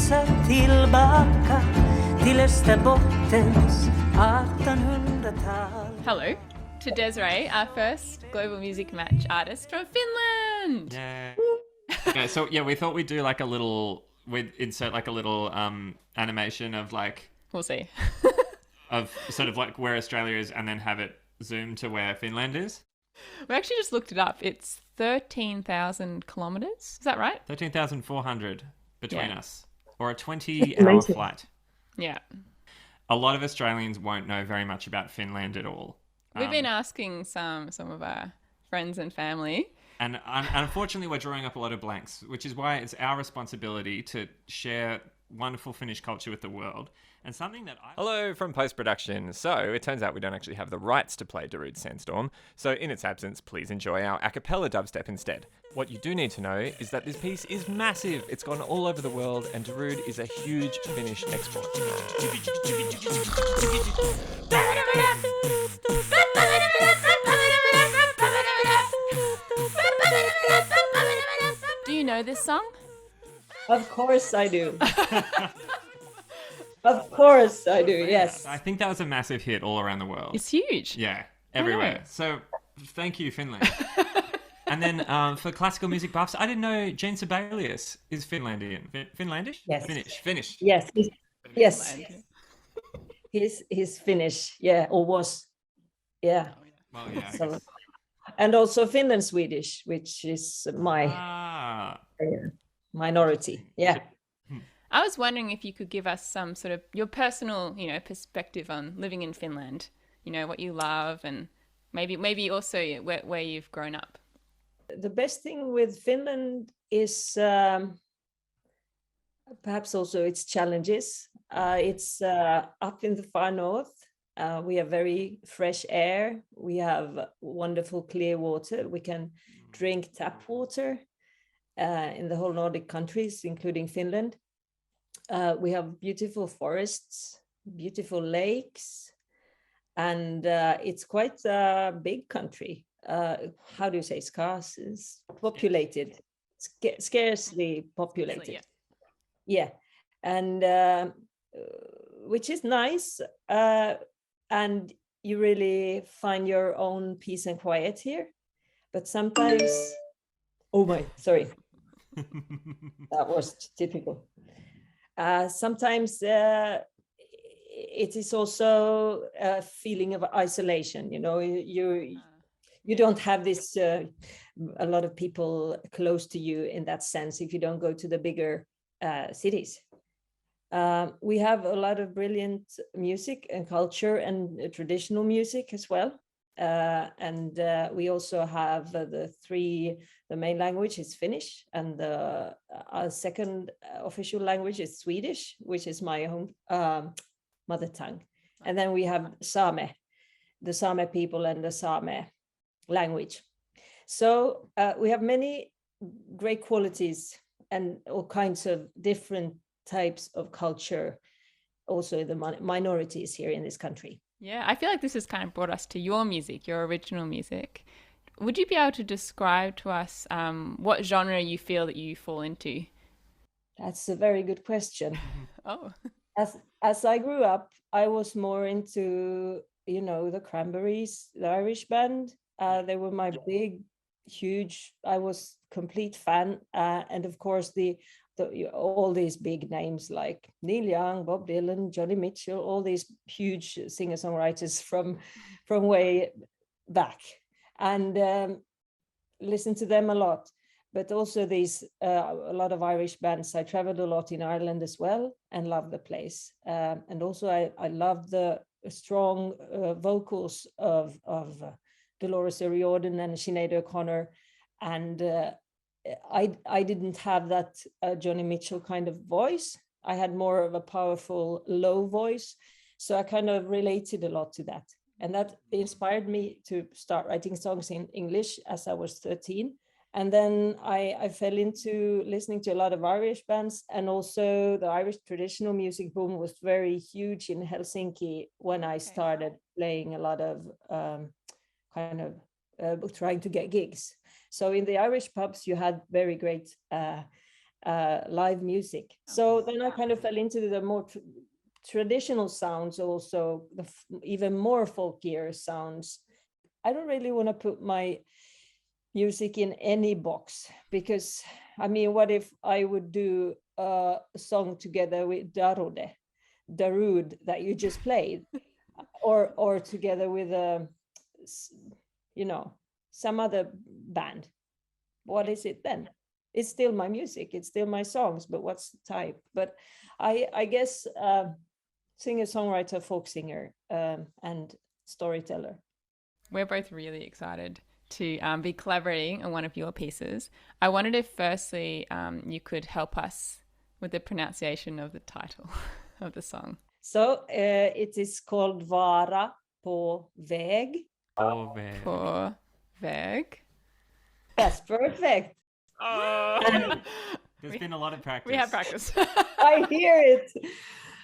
reser tillbaka till Österbottens 1800-tal. Hello to Désirée, our first global music match artist from Finland. Yeah. Okay, so yeah, we thought we'd do like a little, we'd insert like a little animation of like, We'll see. of sort of like where Australia is and then have it zoom to where Finland is. We actually just looked it up. It's 13,000 kilometers. Is that right? 13,400 between Yeah. us, or a 20-hour Amazing. flight. Yeah. A lot of Australians won't know very much about Finland at all. We've been asking some of our friends and family. And unfortunately, we're drawing up a lot of blanks, which is why it's our responsibility to share wonderful Finnish culture with the world. And something that I... Hello from post-production. So, it turns out we don't actually have the rights to play Darude Sandstorm, so in its absence, please enjoy our a cappella dubstep instead. What you do need to know is that this piece is massive. It's gone all over the world, and Darude is a huge Finnish export. Do you know this song? Of course I do. Of course I do, yes. I think that was a massive hit all around the world. It's huge. Yeah, everywhere. know. So, thank you, Finland. And then for classical music buffs, I didn't know Jane Sibelius is Finlandian. Finlandish? Yes. Finnish. Yes, yes. He's Finnish, yeah, or was. Yeah. Well, yeah. I So, guess. and also Finland-Swedish, which is my minority. Yeah. I was wondering if you could give us some sort of your personal, perspective on living in Finland. You know, what you love and maybe also where you've grown up. The best thing with Finland is perhaps also its challenges. It's up in the far north. We have very fresh air. We have wonderful clear water. We can drink tap water in the whole Nordic countries, including Finland. We have beautiful forests, beautiful lakes, and it's quite a big country. How do you say scarce? Is populated, scarcely populated. Yeah, and which is nice. And you really find your own peace and quiet here. But sometimes, oh my, sorry, that was typical. Sometimes it is also a feeling of isolation. You know, you don't have this a lot of people close to you in that sense if you don't go to the bigger cities. We have a lot of brilliant music and culture and traditional music as well. And we also have the main language is Finnish, and the second official language is Swedish, which is my own mother tongue. And then we have Same, the Same people and the Same language. So we have many great qualities and all kinds of different types of culture, also in the minorities here in this country. Yeah, I feel like this has kind of brought us to your music, your original music. Would you be able to describe to us what genre you feel that you fall into? That's a very good question. Oh. As I grew up, I was more into, the Cranberries, the Irish band. They were my big, huge, I was complete fan. And of course, all these big names like Neil Young, Bob Dylan, Johnny Mitchell, all these huge singer-songwriters from way back, and listen to them a lot. But also a lot of Irish bands. I traveled a lot in Ireland as well and loved the place. And also I love the strong vocals of Dolores O'Riordan and Sinead O'Connor. And I didn't have that Johnny Mitchell kind of voice. I had more of a powerful low voice. So I kind of related a lot to that. And that inspired me to start writing songs in English as I was 13. And then I fell into listening to a lot of Irish bands, and also the Irish traditional music boom was very huge in Helsinki when I started playing a lot of trying to get gigs. So in the Irish pubs, you had very great live music. So then I kind of fell into the more traditional sounds, also even more folkier sounds. I don't really want to put my music in any box, because I mean, what if I would do a song together with Darude that you just played, or together with some other band? What is it then? It's still my music, it's still my songs, but what's the type? But I guess singer, songwriter, folk singer, and storyteller. We're both really excited to be collaborating on one of your pieces. I wondered if firstly you could help us with the pronunciation of the title of the song. So it is called Vara på väg. På väg. På väg. That's perfect. There's been a lot of practice. We have practice. I hear it.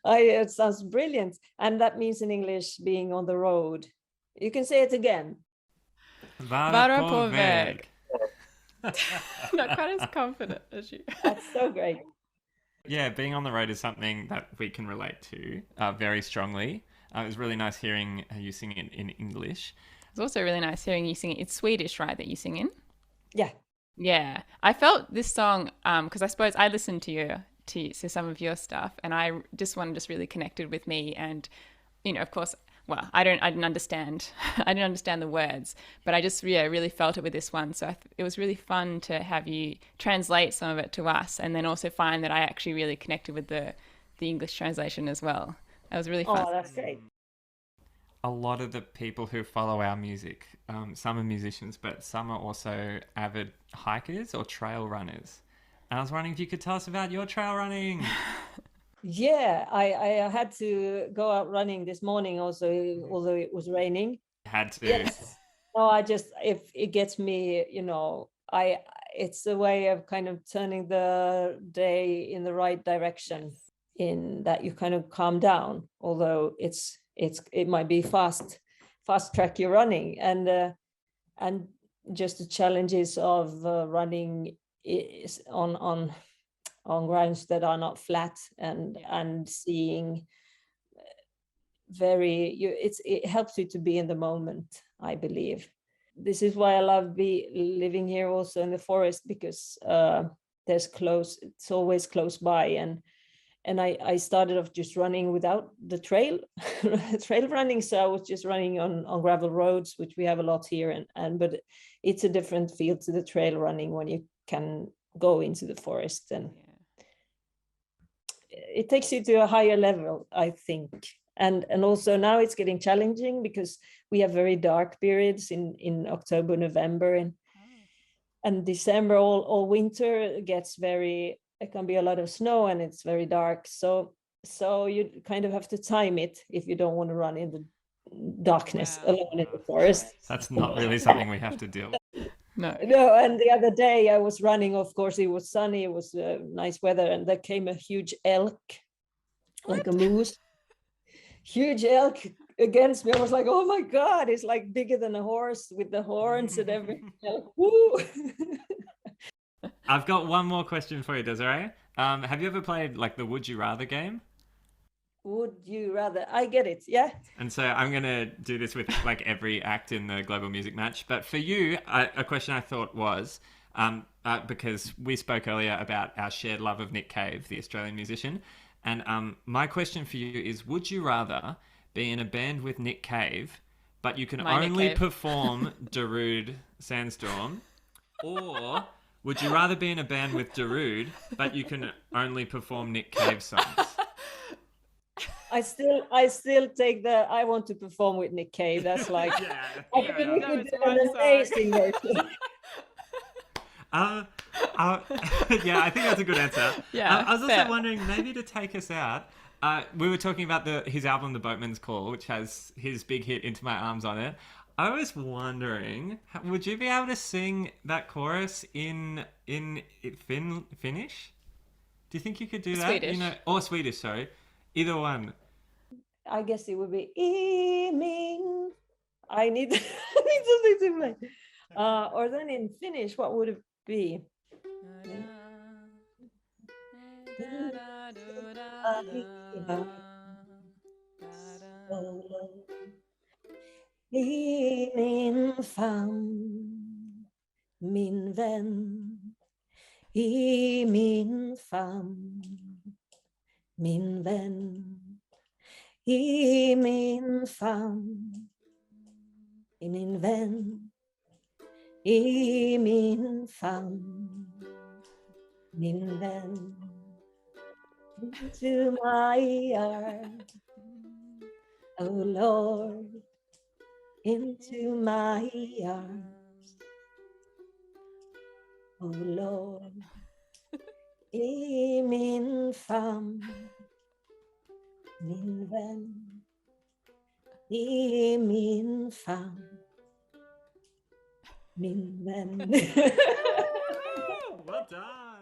It sounds brilliant. And that means in English being on the road. You can say it again. Vara på väg. Not quite as confident as you. That's so great. Yeah, being on the road is something that we can relate to very strongly. It was really nice hearing you sing it in English. It's also really nice hearing you sing it. It's Swedish, right, that you sing in? Yeah. Yeah. I felt this song, because I suppose I listened to some of your stuff, and I just really connected with me. And, of course, well, I didn't understand the words, but I just really felt it with this one. So it was really fun to have you translate some of it to us, and then also find that I actually really connected with the English translation as well. That was really fun. Oh, that's great. A lot of the people who follow our music, some are musicians, but some are also avid hikers or trail runners. And I was wondering if you could tell us about your trail running. Yeah, I had to go out running this morning also, although it was raining. Had to. Yes. No, if it gets me, it's a way of kind of turning the day in the right direction, in that you kind of calm down, although it might be fast track you're running, and just the challenges of running is on grounds that are not flat, and seeing it helps you to be in the moment, I believe. This is why I love living here also in the forest, because it's always close by, and I started off just running without the trail running. So I was just running on gravel roads, which we have a lot here, but it's a different feel to the trail running when you can go into the forest, and it takes you to a higher level, I think. And also now it's getting challenging, because we have very dark periods in October, November, and December. All winter it can be a lot of snow, and it's very dark. So you kind of have to time it if you don't want to run in the darkness alone in the forest. That's not really something we have to deal with. No. And the other day I was running, of course, it was sunny, it was nice weather, and there came a huge elk, like a moose, huge elk against me. I was like, oh my God, it's like bigger than a horse with the horns and everything. Woo! I've got one more question for you, Désirée. Have you ever played like the Would You Rather game? Would you rather? I get it, yeah. And so I'm going to do this with like every act in the Global Music Match. But for you, a question I thought was, because we spoke earlier about our shared love of Nick Cave, the Australian musician. And my question for you is, would you rather be in a band with Nick Cave, but you can only perform Darude Sandstorm, or would you rather be in a band with Darude, but you can only perform Nick Cave songs? I still take I want to perform with Nick Cave. That's like, I think we could do an amazing version. Yeah, I think that's a good answer. Yeah, I was also fair. wondering, maybe to take us out, we were talking about his album, The Boatman's Call, which has his big hit Into My Arms on it. I was wondering, would you be able to sing that chorus in Finnish? Do you think you could do that? Swedish. Or Swedish, sorry. Either one. I guess it would be Evening. I need something to play. Or then in Finnish, what would it be? I min famn, min vän. I min famn, min vän. I min famn, i min vän. I min famn, min vän. Into my arms, oh Lord, into my arms, oh Lord. I min famn, min vän. I min famn, min vän. Well done.